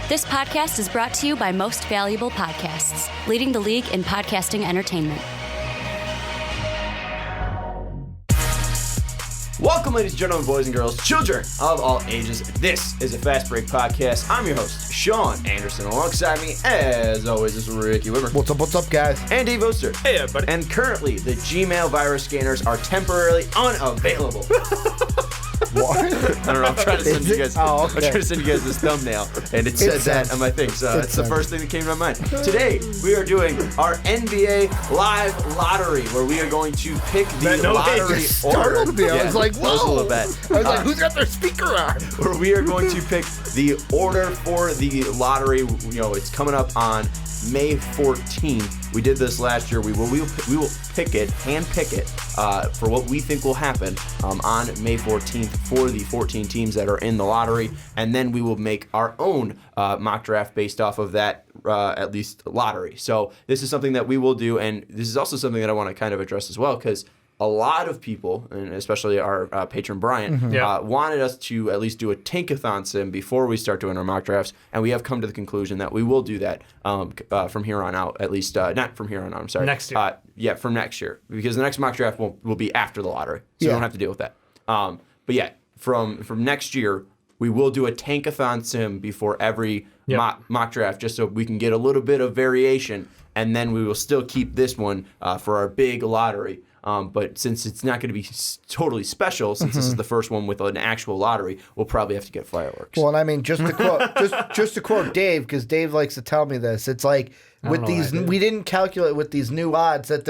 This podcast is brought to you by Most Valuable Podcasts, leading the league in podcasting entertainment. Welcome, ladies and gentlemen, boys and girls, children of all ages. This is a Fast Break Podcast. I'm your host, Sean Anderson. Alongside me, as always, is Ricky Widmer. What's up, guys? And Dave Oster. Hey, everybody. And currently, the Gmail virus scanners are temporarily unavailable. What? I don't know. I'm trying to send you guys. Oh, okay. I'm trying to send you guys this thumbnail, and it said that on my thing. So that's the first thing that came to my mind. Today we are doing our NBA live lottery, where we are going to pick the lottery startled me. I was like, whoa! A little bit. I was like, who's got their speaker on? Where we are going to pick the order for the lottery. You know, it's coming up on May 14th. We did this last year. We will pick it, hand pick it, for what we think will happen on May 14th for the 14 teams that are in the lottery, and then we will make our own mock draft based off of that at least lottery. So this is something that we will do, and this is also something that I want to kind of address as well, because a lot of people, and especially our patron Brian, wanted us to at least do a tankathon sim before we start doing our mock drafts, and we have come to the conclusion that we will do that from here on out, at least not from here on out, I'm sorry. Next year. From next year, because the next mock draft will be after the lottery, so we don't have to deal with that. But yeah, from next year, we will do a tankathon sim before every mock draft, just so we can get a little bit of variation, and then we will still keep this one for our big lottery. But since it's not going to be totally special, since this is the first one with an actual lottery, we'll probably have to get fireworks. Well, and I mean, just to quote Dave, because Dave likes to tell me this, it's like with these, we didn't calculate with these new odds that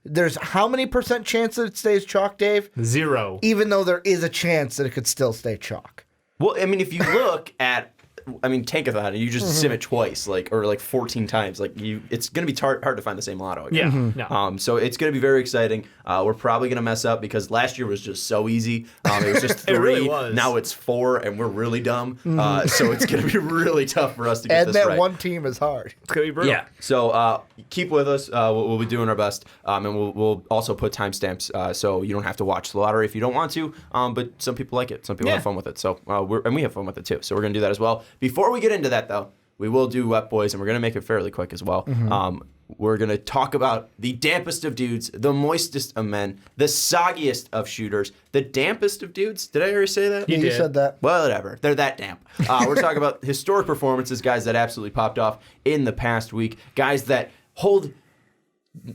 there's how many % chance that it stays chalk, Dave? 0. Even though there is a chance that it could still stay chalk. Well, I mean, if you look at, tankathon, you just sim it twice, or 14 times. It's going to be hard to find the same lotto again. Yeah. No. So it's going to be very exciting. We're probably going to mess up because last year was just so easy. It was just 3. It really was. Now it's 4, and we're really dumb. So it's going to be really tough for us to get And this that right. one team is hard. It's going to be brutal. Yeah. So keep with us. We'll be doing our best, and we'll also put timestamps so you don't have to watch the lottery if you don't want to. But some people like it. Some people have fun with it. So we have fun with it too. So we're going to do that as well. Before we get into that, though, we will do WET BOIZ, and we're going to make it fairly quick as well. We're going to talk about the dampest of dudes, the moistest of men, the soggiest of shooters, the dampest of dudes. Did I already say that? You said that. Well, whatever. They're that damp. We're talking about historic performances, guys that absolutely popped off in the past week, guys that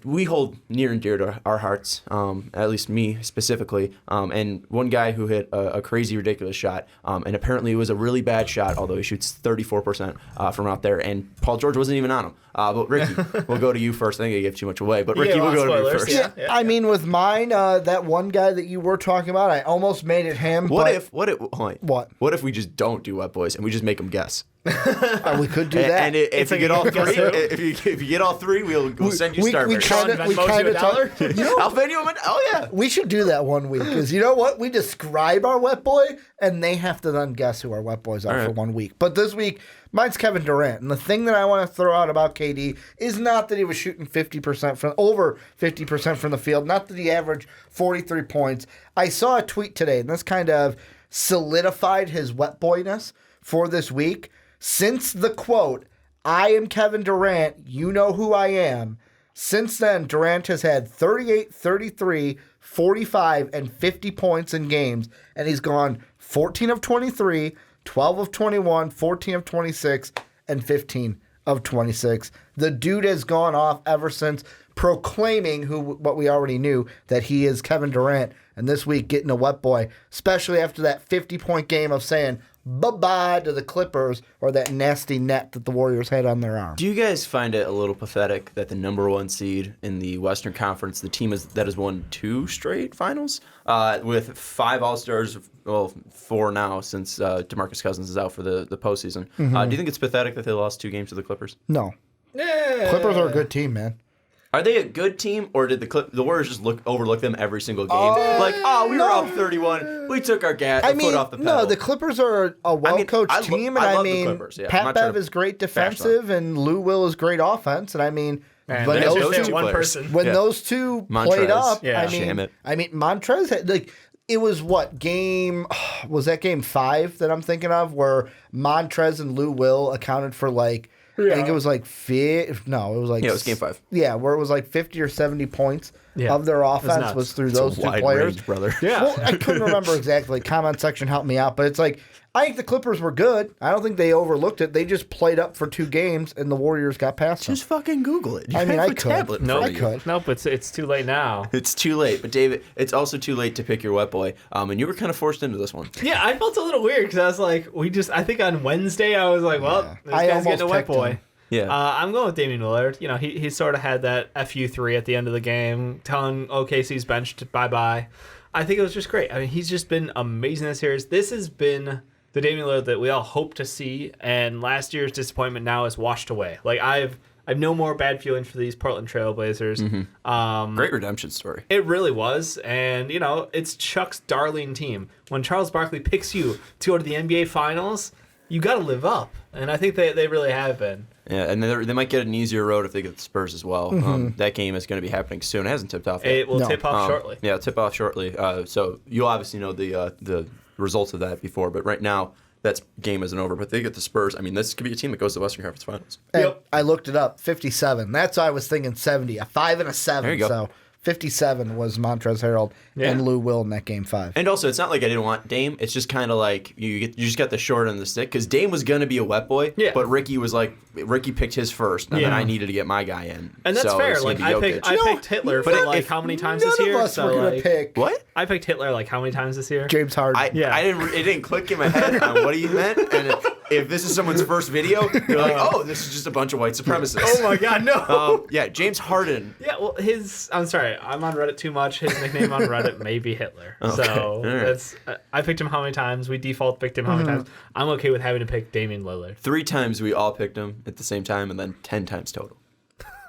we hold near and dear to our hearts, at least me specifically, and one guy who hit a crazy, ridiculous shot, and apparently it was a really bad shot, although he shoots 34% from out there, and Paul George wasn't even on him. But Ricky, we'll go to you first. I think I gave too much away, but Ricky, we'll go to you first. Yeah. I mean, with mine, that one guy that you were talking about, I almost made it him. What if we just don't do WET BOIZ and we just make them guess? We could do that. And if you get all 3, if you get all 3, we'll send you Starburst. We kind of I'll send you a $1. Oh yeah. We should do that one week because you know what? We describe our wet boy, and they have to then guess who our wet boys are for 1 week. But this week, mine's Kevin Durant, and the thing that I want to throw out about KD is not that he was shooting over 50% from the field, not that he averaged 43 points. I saw a tweet today, and this kind of solidified his wet boyness for this week. Since the quote, "I am Kevin Durant, you know who I am," since then, Durant has had 38, 33, 45, and 50 points in games, and he's gone 14 of 23, 12 of 21, 14 of 26, and 15 of 26. The dude has gone off ever since, proclaiming what we already knew, that he is Kevin Durant, and this week getting a wet boy, especially after that 50-point game of saying bye-bye to the Clippers or that nasty net that the Warriors had on their arm. Do you guys find it a little pathetic that the number 1 seed in the Western Conference, the team that has won 2 straight finals, with 5 All-Stars, well, 4 now since DeMarcus Cousins is out for the postseason. Do you think it's pathetic that they lost 2 games to the Clippers? No. Clippers are a good team, man. Are they a good team, or did the Warriors just overlook them every single game? We were up 31. We took our foot off the pedal. No, the Clippers are a well-coached team, and I love mean, the Clippers, yeah. Pat Bev is great defensive, and Lou Will is great offense, and I mean, when those two one person. When those two Montrez, played up, yeah. I mean, Montrez had, it was what game was that game 5 that I'm thinking of where Montrez and Lou Will accounted for like I think it was like it was game 5. Yeah, where it was like 50 or 70 points of their offense was through those two players. Range, brother. Yeah. Well, I couldn't remember exactly. Comment section helped me out, but it's like I think the Clippers were good. I don't think they overlooked it. They just played up for 2 games, and the Warriors got past them. Just fucking Google it. I mean, I could. I could. Nope, it's too late now. It's too late. But, David, it's also too late to pick your wet boy. And you were kind of forced into this one. Yeah, I felt a little weird because I was like, I think on Wednesday I was like, well, this guy's getting a wet boy. Him. Yeah. I'm going with Damian Lillard. You know, he sort of had that FU3 at the end of the game, telling OKC's bench to bye-bye. I think it was just great. I mean, he's just been amazing this series. This has been the Damian Lillard that we all hope to see, and last year's disappointment now is washed away. Like, I've no more bad feelings for these Portland Trailblazers. Mm-hmm. Great redemption story. It really was, and, you know, it's Chuck's darling team. When Charles Barkley picks you to go to the NBA Finals, you got to live up, and I think they really have been. Yeah, and they might get an easier road if they get the Spurs as well. Mm-hmm. That game is going to be happening soon. It hasn't tipped off yet. It will tip off shortly. Yeah, it'll tip off shortly. So you'll obviously know the results of that before, but right now that game isn't over. But they get the Spurs. I mean, this could be a team that goes to the Western Conference Finals. Yep. I looked it up. 57. That's why I was thinking 70. A 5 and a 7. There you go. So 57 was Montrezl Harrell and Lou Will in that game 5. And also, it's not like I didn't want Dame. It's just kind of like you just got the short end of the stick because Dame was going to be a wet boy, but Ricky picked his first, and then I needed to get my guy in. And that's fair. Like I picked Hitler for like how many times this year? None of us were going to pick. What? I picked Hitler like how many times this year? James Harden. It didn't click in my head on what he meant, and if this is someone's first video, you're like, oh, this is just a bunch of white supremacists. Oh my God, no. Yeah, James Harden. Yeah, well, I'm sorry, I'm on Reddit too much. His nickname on Reddit may be Hitler. Okay. So that's I picked him how many times? We default picked him how many times? I'm okay with having to pick Damian Lillard. 3 times we all picked him at the same time, and then 10 times total.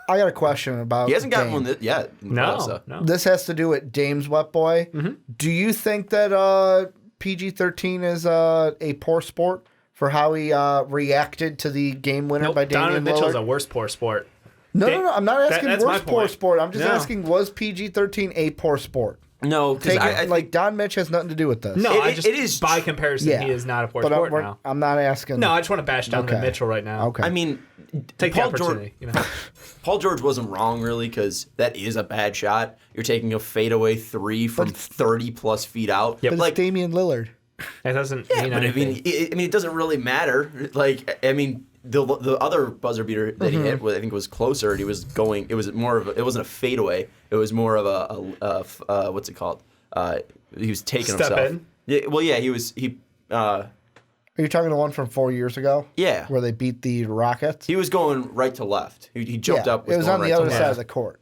I got a question about He hasn't gotten Dame. one yet. No. This has to do with Dame's wet boy. Mm-hmm. Do you think that PG-13 is a poor sport for how he reacted to the game winner by Damian Donovan Mitchell's Lillard? a worse poor sport. No. I'm not asking that's my worst poor point. sport. I'm just asking, was PG-13 a poor sport? No, because I think Don Mitch has nothing to do with this. No, it is by comparison, he is not a poor but sport now. I'm not asking. No, I just want to bash Donovan Mitchell right now. Okay. I mean, Take the opportunity. Paul George wasn't wrong, really, because that is a bad shot. You're taking a fadeaway 3 from 30-plus feet out. But it's Damian Lillard. It doesn't mean but anything. it doesn't really matter. Like, I mean, the other buzzer beater that he hit, I think, was closer. And he was going. It was more of. It wasn't a fadeaway. It was more of a what's it called? He was taking Step himself. in? Yeah. Well, yeah. He. Are you talking the one from 4 years ago? Yeah. Where they beat the Rockets? He was going right to left. He jumped up. It was on the other side of the court.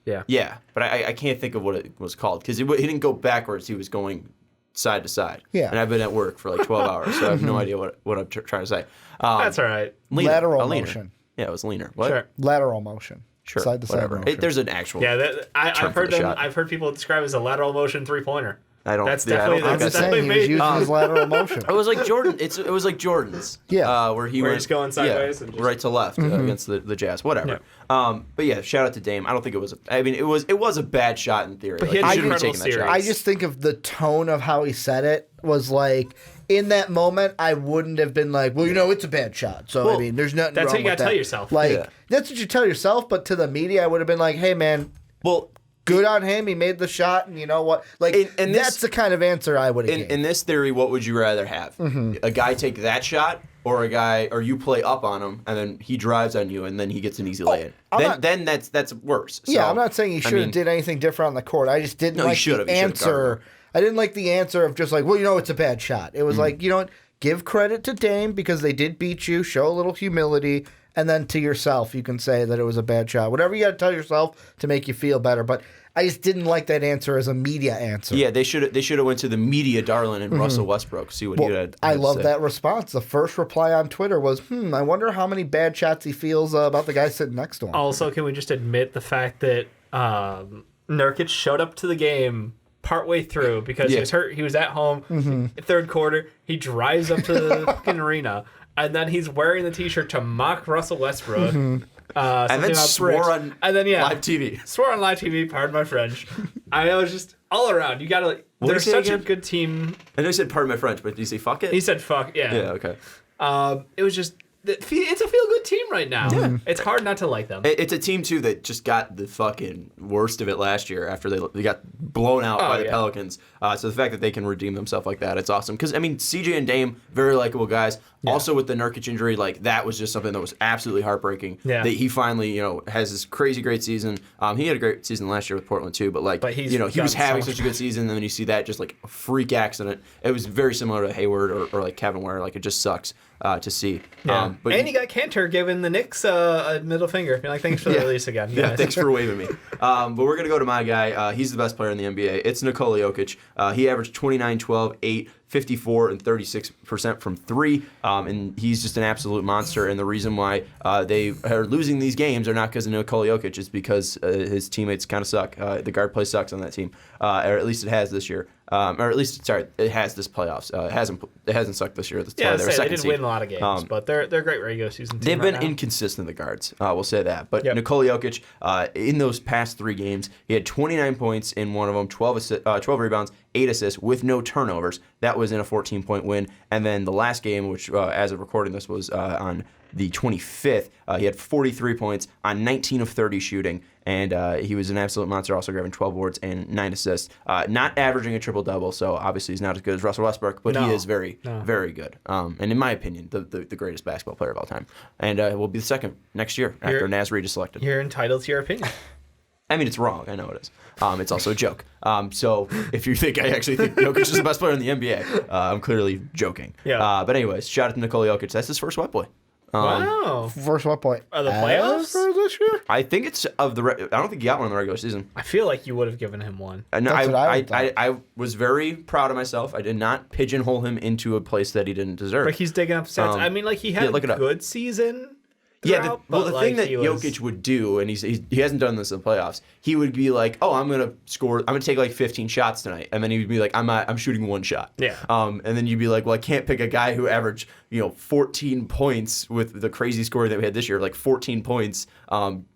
Yeah, but I can't think of what it was called because he didn't go backwards. He was going side to side. Yeah. And I've been at work for like 12 hours, so I have no idea what I'm trying to say. That's all right. Lateral motion. Yeah, it was leaner. What? Sure. Lateral motion. Sure. Side to side motion. There's an actual. Yeah, I've heard the shot. I've heard people describe it as a lateral motion 3-pointer. I don't. That's yeah, definitely. I don't I'm think just that's saying he was using his lateral motion. It was like Jordan. It was like Jordan's. Yeah. Where he Where went he's going sideways and just- right to left against the Jazz. Whatever. Yeah. But yeah, shout out to Dame. I don't think it was. I mean, it was a bad shot in theory. But Like, he had shouldn't have incredible taken that shot. I just think of the tone of how he said it was like, in that moment, I wouldn't have been like, well, it's a bad shot. So, I mean, there's nothing that's wrong what you with gotta that. tell yourself. Like, that's what you tell yourself, but to the media, I would have been like, hey, man, Well, good on him. He made the shot, and you know what? Like, and that's the kind of answer I would have given. in this theory, what would you rather have? A guy take that shot, or you play up on him, and then he drives on you, and then he gets an easy lay-in. Then that's worse. So, I'm not saying he should have did anything different on the court. I just didn't like the answer. I didn't like the answer of just like, well, it's a bad shot. It was like, you know what? Give credit to Dame because they did beat you. Show a little humility. And then to yourself, you can say that it was a bad shot. Whatever you got to tell yourself to make you feel better. But I just didn't like that answer as a media answer. Yeah, they should have went to the media darling and Russell Westbrook. See what he had. I love that response. The first reply on Twitter was, I wonder how many bad shots he feels about the guy sitting next to him. Also, can we just admit the fact that Nurkic showed up to the game partway through because he was hurt. He was at home. Third quarter, he drives up to the fucking arena, and then he's wearing the T-shirt to mock Russell Westbrook. And then swore on live TV. Swore on live TV, pardon my French. I was just all around. You gotta they're such a good team. I know he said pardon my French, but did you say fuck it? He said fuck, yeah. Yeah, okay. It was just it's a feel-good team right now. Yeah. It's hard not to like them. It's a team, too, that just got the fucking worst of it last year after they got blown out by the Pelicans. So the fact that they can redeem themselves like that, it's awesome. Because, I mean, CJ and Dame, very likable guys. Yeah. Also with the Nurkic injury, like, that was just something that was absolutely heartbreaking. Yeah. That he finally, has this crazy great season. He had a great season last year with Portland, too. But he was having such a good season, and then you see that just, like, a freak accident. It was very similar to Hayward or like, Kevin, where, like, it just sucks to see. Yeah. And he got Cantor giving the Knicks a middle finger. You're like, thanks for the release again. Yeah, thanks for waving me. But we're going to go to my guy. He's the best player in the NBA. It's Nikola Jokic. He averaged 29, 12, 8, 54, and 36% from three. And he's just an absolute monster. And the reason why they are losing these games are not because of Nikola Jokic. It's because his teammates kind of suck. The guard play sucks on that team. Or at least it has this year. Or at least, it has this playoffs. It hasn't sucked this year. That's why they're second they didn't win a lot of games, but they're a great regular season team. They've been inconsistent, the guards. We'll say that. But Nikola Jokic, in those past 3 games, he had 29 points in one of them, 12 rebounds, 8 assists with no turnovers. That was in a 14-point win. And then the last game, which as of recording this was on the 25th, he had 43 points on 19 of 30 shooting. And he was an absolute monster, also grabbing 12 boards and 9 assists. Not averaging a triple-double, so obviously he's not as good as Russell Westbrook, but he is very, very good. And in my opinion, the greatest basketball player of all time. And will be the second next year after Naz Reid is selected. You're entitled to your opinion. I mean, it's wrong. I know it is. It's also a joke. So if you think I actually think Jokic is the best player in the NBA, I'm clearly joking. Yeah. But anyways, shout out to Nikola Jokic. That's his first wet boy. Wow. First what point? Are the playoffs for this year? I think it's of the. I don't think he got one in the regular season. I feel like you would have given him one. No, I was very proud of myself. I did not pigeonhole him into a place that he didn't deserve. But he's digging up stats. I mean, like he had a good season. Yeah, the thing that Jokic would do, and he hasn't done this in the playoffs, he would be like, "Oh, I'm gonna take like 15 shots tonight," and then he would be like, "I'm shooting 1 shot." Yeah. And then you'd be like, "Well, I can't pick a guy who averaged 14 points with the crazy score that we had this year, like 14 points,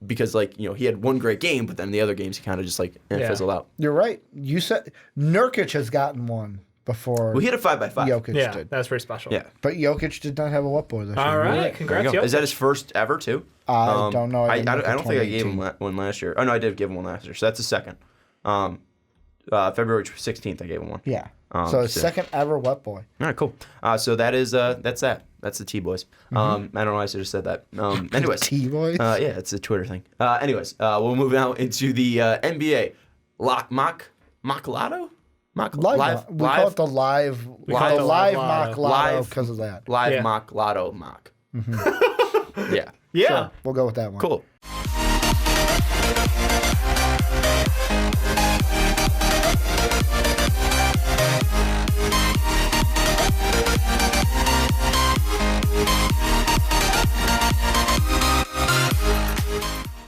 because he had one great game, but then the other games he kind of just fizzled out." You're right. You said Nurkic has gotten one. Before he had a 5x5. Jokic did. That's pretty special. Yeah, but Jokic did not have a wet boy this year. All right, congrats, Jokic. Is that his first ever too? I don't know. I don't think I gave him one last year. Oh no, I did give him one last year. So that's the second. February 16th, I gave him one. Yeah. So his second ever wet boy. All right, cool. So that is that's that. That's the T Boys. I don't know why I just said that. Anyways, T Boys. Yeah, it's a Twitter thing. Anyways, we'll move now into the NBA. Mock Lotto. We call it the live mock lotto because of that. Live mock lotto mock. Yeah. Sure, we'll go with that one. Cool.